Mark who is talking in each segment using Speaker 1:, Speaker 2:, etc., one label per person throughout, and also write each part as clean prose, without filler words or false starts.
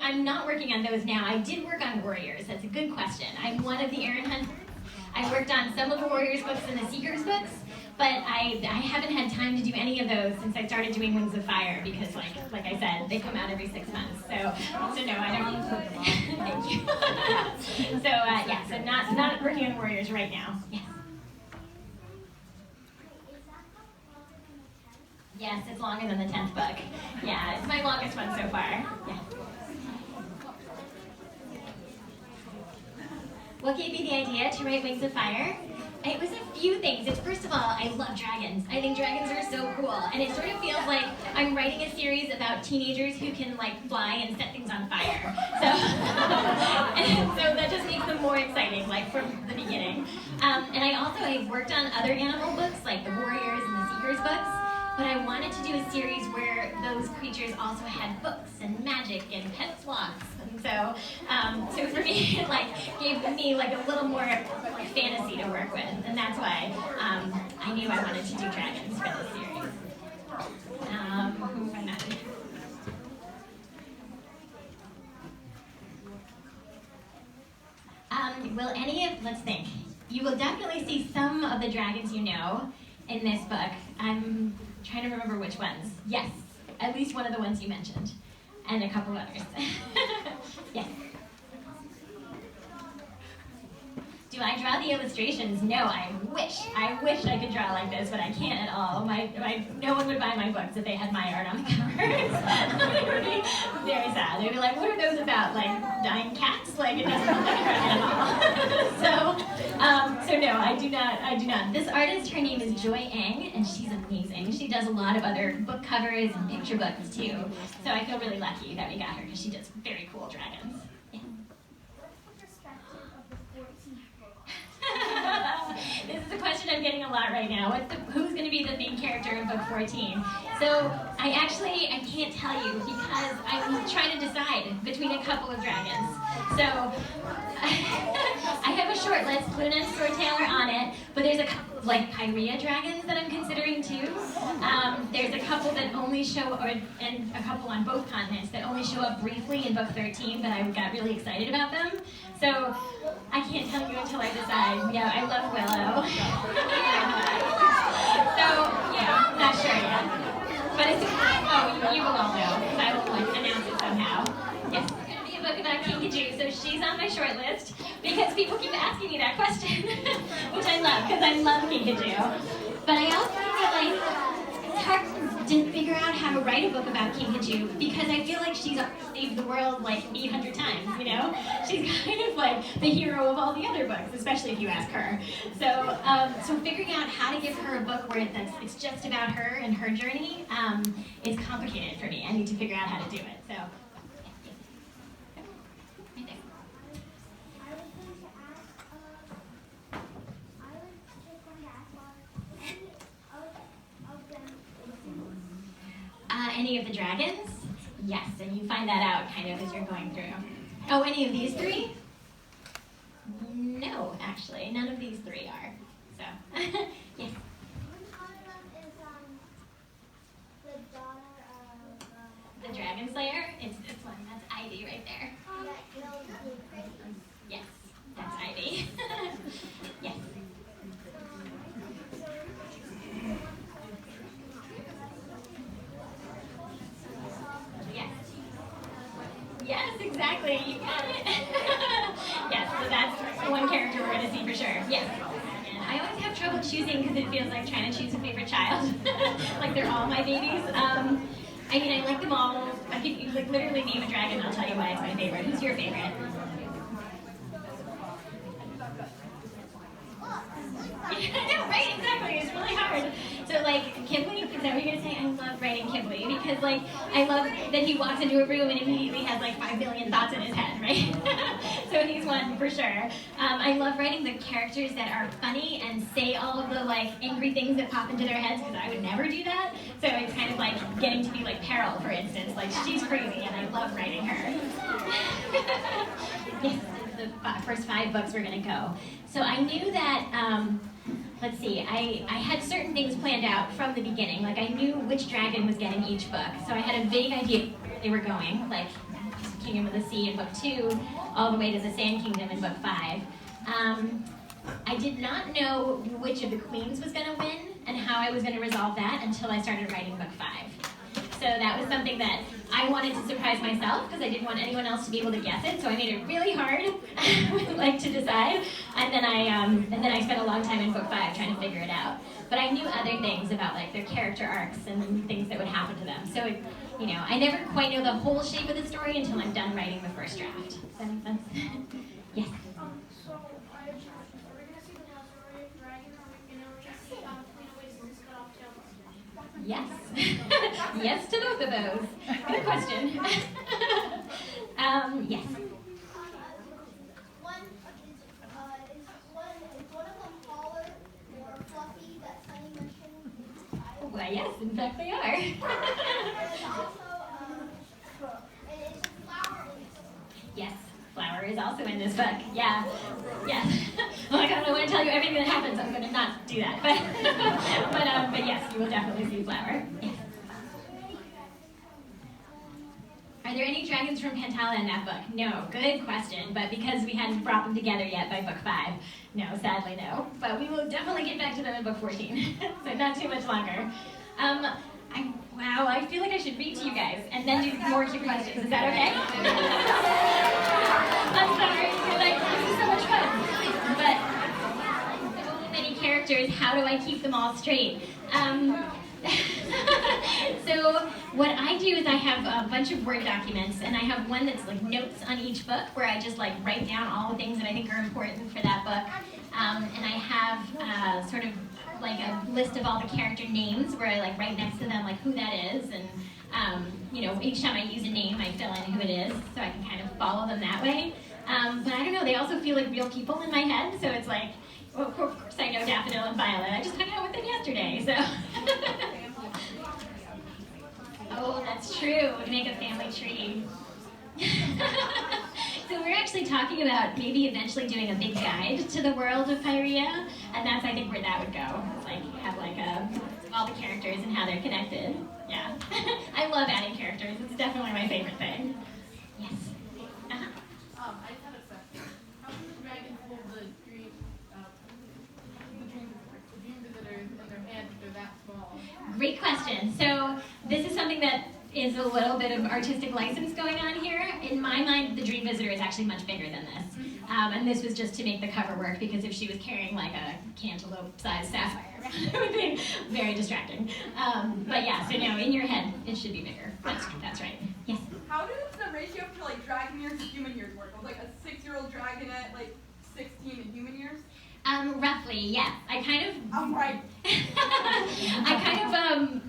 Speaker 1: I'm not working on those now. I did work on Warriors. That's a good question. I'm one of the Aaron Hunters. I worked on some of the Warriors books and the Seekers books, but I haven't had time to do any of those since I started doing Wings of Fire because, like I said, they come out every 6 months. So no, I don't. Thank you. So not working on Warriors right now. Yes. Yes, it's longer than the 10th book. Yeah, it's my longest one so far. Yeah. What gave me the idea to write Wings of Fire? It was a few things. It's first of all, I love dragons. I think dragons are so cool, and it sort of feels like I'm writing a series about teenagers who can like fly and set things on fire. So, so that just makes them more exciting, like from the beginning. And I worked on other animal books, like the Warriors and the Seekers books. But I wanted to do a series where those creatures also had books and magic and pet sloths. And so for me, it gave me a little more fantasy to work with, and that's why I knew I wanted to do dragons for this series. Who am I not? Let's think. You will definitely see some of the dragons you know in this book. I'm trying to remember which ones. Yes, at least one of the ones you mentioned, and a couple others. Yes. Do I draw the illustrations? No, I wish I could draw like this, but I can't at all. No one would buy my books if they had my art on the covers. It would be very sad. They'd be like, what are those about? Like dying cats? It doesn't look like at all. So no, I do not. This artist, her name is Joy Ang, and she's amazing. She does a lot of other book covers and picture books too. So I feel really lucky that we got her because she does very cool dragons. This is a question I'm getting a lot right now. Who's going to be the main character in book 14? So I can't tell you because I'm trying to decide between a couple of dragons. So I have a short list, Luna and Storyteller on it, but there's a couple of Pyrea dragons that I'm considering too. There's a couple that only show, and a couple on both continents that only show up briefly in book 13, but I got really excited about them. So I can't tell you until I decide. Yeah, I love Willow. So yeah, not sure yet. But you will all know because I will announce it somehow. Yes, it's going to be a book about Kinkajou, so she's on my short list because people keep asking me that question, which I love because I love Kinkajou. But I also feel it's hard to figure out how to write a book about Kinkajou because I feel like she's saved the world 800 times, you know? She's kind of the hero of all the other books, especially if you ask her. So figuring out how to give her a book where it's just about her and her journey is complicated for me. I need to figure out how to do it. So. Any of the dragons? Yes, and you find that out kind of as you're going through. Oh, any of these three? No, actually, none of these three are. So, yes. The Dragonslayer? It's this one. That's Ivy right there. Yes, that's Ivy. Yes. Yes, exactly. You got it. Yes, so that's the one character we're going to see for sure. Yes. And I always have trouble choosing because it feels like trying to choose a favorite child. They're all my babies. I like them all. I could literally name a dragon and I'll tell you why it's my favorite. Who's your favorite? I know, right? Exactly. It's really hard. So, Kipley, is that what you're going to say? I love writing Kipley because, I love that he walks into a room and immediately has, 5 billion thoughts in his head, right? So he's one for sure. I love writing the characters that are funny and say all of the, angry things that pop into their heads because I would never do that. So it's kind of like getting to be Peril, for instance. She's crazy and I love writing her. Yes, the first 5 books we're going to go. So I knew that, let's see, I had certain things planned out from the beginning. I knew which dragon was getting each book. So I had a vague idea where they were going. Kingdom of the Sea in book 2, all the way to the Sand Kingdom in book 5. I did not know which of the queens was going to win and how I was going to resolve that until I started writing book 5. So that was something that I wanted to surprise myself because I didn't want anyone else to be able to guess it. So I made it really hard, to decide. And then I spent a long time in book 5 trying to figure it out. But I knew other things about their character arcs and things that would happen to them. So I never quite know the whole shape of the story until I'm done writing the first draft. Does that make sense? Yes.
Speaker 2: So I have two questions. Are we going to see the last story of Dragon? Are we going to see Cleanaways and this cut off tail?
Speaker 1: Yes. Yes to both of those. Good question. Yes.
Speaker 2: Is one of them taller or fluffy that Sunny mentioned?
Speaker 1: Well, yes, in fact they are.
Speaker 2: And also, is Flower in this?
Speaker 1: Yes, Flower is also in this book. Yeah. Yes. Well, I don't want to tell you everything that happens. I'm going to not do that. But yes, you will definitely see Flower. Yes. Are there any dragons from Pantala in that book? No. Good question. But because we hadn't brought them together yet by book 5, no, sadly no. But we will definitely get back to them in book 14. So not too much longer. Wow, I feel like I should read to you guys and then do more cute questions. Is that okay? I'm sorry. This is so much fun. But so many characters, how do I keep them all straight? So what I do is I have a bunch of Word documents, and I have one that's notes on each book where I just write down all the things that I think are important for that book. And I have sort of a list of all the character names where I write next to them who that is, and each time I use a name I fill in who it is so I can kind of follow them that way. But I don't know, they also feel like real people in my head, so it's well, of course I know Daffodil and Violet. I just hung out with them yesterday, so. Oh, that's true, to make a family tree. So we're actually talking about maybe eventually doing a big guide to the world of Pyrea, and that's, I think, where that would go. Have all the characters and how they're connected. Yeah. I love adding characters. It's definitely my favorite thing. Yes.
Speaker 3: I just have a question. How can the dragons hold the dream visitors in their hands if they're that small?
Speaker 1: Great question. So this is something that is a little bit of artistic license going on here. In my mind, the Dream Visitor is actually much bigger than this. And this was just to make the cover work, because if she was carrying a cantaloupe-sized sapphire around, it would be very distracting. But yeah, so no, in your head, it should be bigger. That's right. Yes?
Speaker 4: How does the ratio for dragon years and human years work? Was a 6-year-old dragon at 16 in human years?
Speaker 1: Roughly, yes.
Speaker 4: I'm right.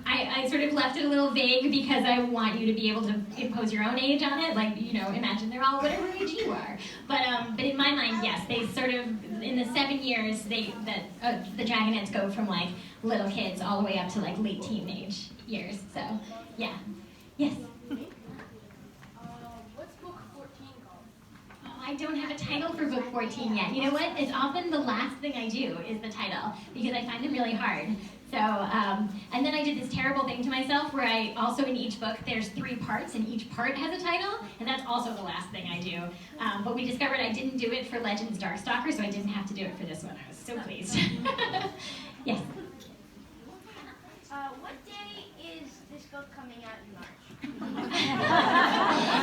Speaker 1: I sort of left it a little vague because I want you to be able to impose your own age on it. Imagine they're all whatever age you are. But in my mind, yes, they sort of, in the 7 years, the dragonets go from little kids all the way up to late teenage years. So, yeah. Yes?
Speaker 3: What's book 14 called?
Speaker 1: Oh, I don't have a title for book 14 yet. You know what? It's often the last thing I do is the title, because I find them really hard. So, and then I did this terrible thing to myself where I also, in each book, there's 3 parts, and each part has a title, and that's also the last thing I do. But we discovered I didn't do it for Legends Darkstalker, so I didn't have to do it for this one. I was so pleased. Yes?
Speaker 2: What day is this book coming out in March?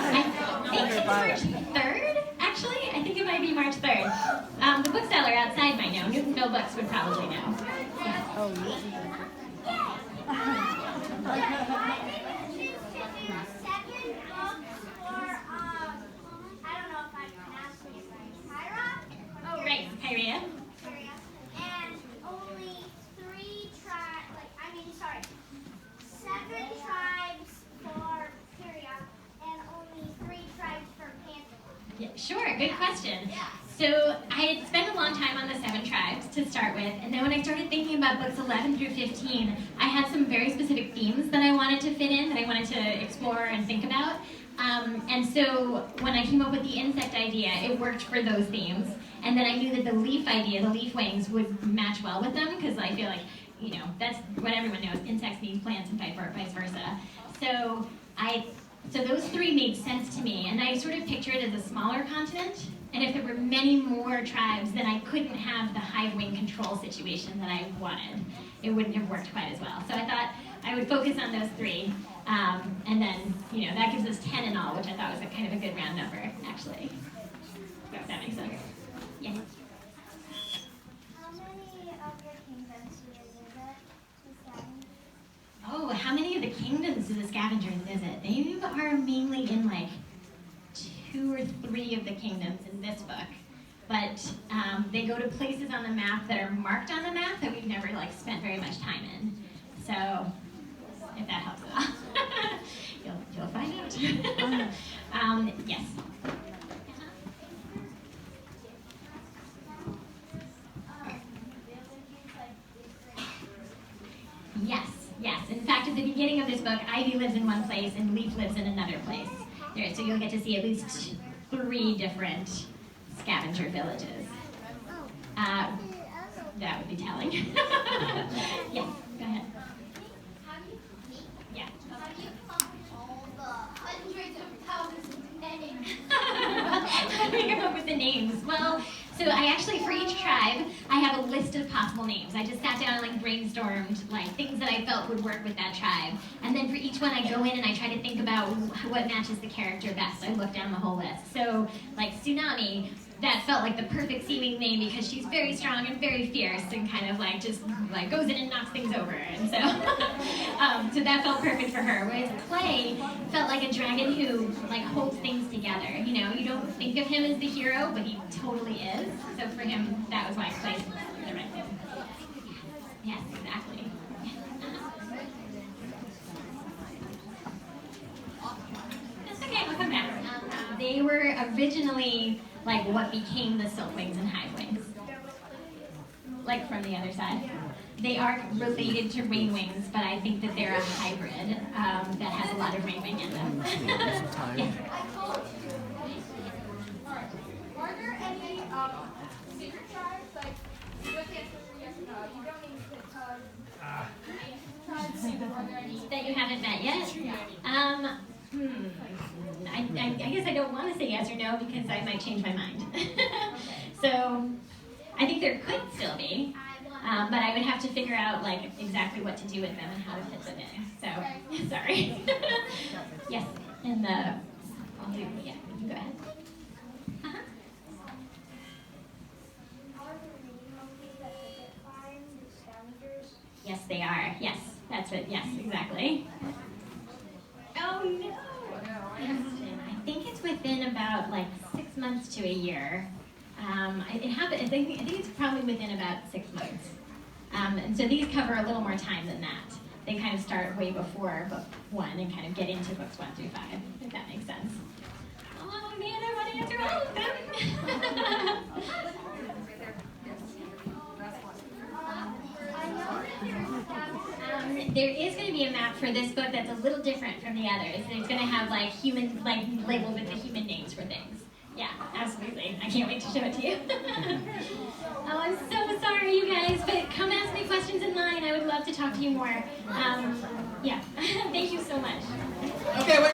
Speaker 1: I think it's March 3rd, actually. I think it might be March 3rd. The bookseller outside might know. Newtonville Books would probably know. Yeah.
Speaker 5: Oh,
Speaker 1: Oh, right, Pyrea.
Speaker 2: And only 7 tribes for Pyrea, and only 3 tribes for Pantala.
Speaker 1: Yeah, sure, good question. So I had spent a long time on the 7 tribes to start with, and then when I started thinking about books 11 through 15, I had some very specific themes that I wanted to fit in, that I wanted to explore and think about. And so when I came up with the insect idea, it worked for those themes. And then I knew that the leaf idea, the leaf wings, would match well with them, because I feel like, that's what everyone knows. Insects need plants and vice versa. So I So those three made sense to me, and I sort of picture it as a smaller continent. And if there were many more tribes, then I couldn't have the hive wing control situation that I wanted. It wouldn't have worked quite as well. So I thought I would focus on those three, and then that gives us 10 in all, which I thought was a kind of a good round number, actually. So if that makes sense. Yeah.
Speaker 2: How many of your kingdoms do they visit?
Speaker 1: Oh, how many of the kingdoms do the scavengers visit? They are mainly in like 2 or 3 of the kingdoms in this book. But they go to places on the map that are marked on the map that we've never spent very much time in. So, if that helps at all, you'll find out. Yes. Yes. In fact, at the beginning of this book, Ivy lives in one place and Leaf lives in another place. So you'll get to see at least 3 different scavenger villages. That would be telling. Yeah, go ahead.
Speaker 2: How do you make?
Speaker 1: Yeah.
Speaker 2: How do you come up with all the hundreds of thousands of names?
Speaker 1: How do we come up with the names? Well, so I actually, for each tribe, I have a list of possible names. I just sat down and brainstormed things that I felt would work with that tribe. And then for each one, I go in and I try to think about what matches the character best. I look down the whole list. So, Tsunami, that felt like the perfect seeming name because she's very strong and very fierce and kind of just goes in and knocks things over. And so, so that felt perfect for her. Whereas Clay felt like a dragon who holds things together. You don't think of him as the hero, but he totally is. So for him, that was why Clay's the right name. Yes, exactly. That's okay, I'll come back. They were originally what became the Silkwings and Hivewings. From the other side. They are related to Rainwings, but I think that they're a hybrid that has a lot of Rainwing in them. Yeah.
Speaker 4: Are there any secret tribes? You just answer yes or no. You don't need to tell us tribes. Are there any
Speaker 1: That you haven't met yet? I guess I don't want to say yes or no because I might change my mind. So I think there could still be, but I would have to figure out exactly what to do with them and how to fit them in. So sorry. Yes, and I'll do. Yeah, you go ahead. Uh-huh.
Speaker 2: Are there many monkeys that visit farms and scavengers?
Speaker 1: Yes, they are. Yes, that's it. Yes, exactly. Oh no! I think it's within about 6 months to a year. It happened. I think it's probably within about 6 months. And so these cover a little more time than that. They kind of start way before book 1 and kind of get into books 1 through 5, if that makes sense. Oh man, I want to answer all of them. There is going to be a map for this book that's a little different from the others. It's going to have human, labeled with the human names for things. Yeah, absolutely. I can't wait to show it to you. Oh, I'm so sorry, you guys, but come ask me questions in line. I would love to talk to you more. Yeah, thank you so much.
Speaker 5: Okay.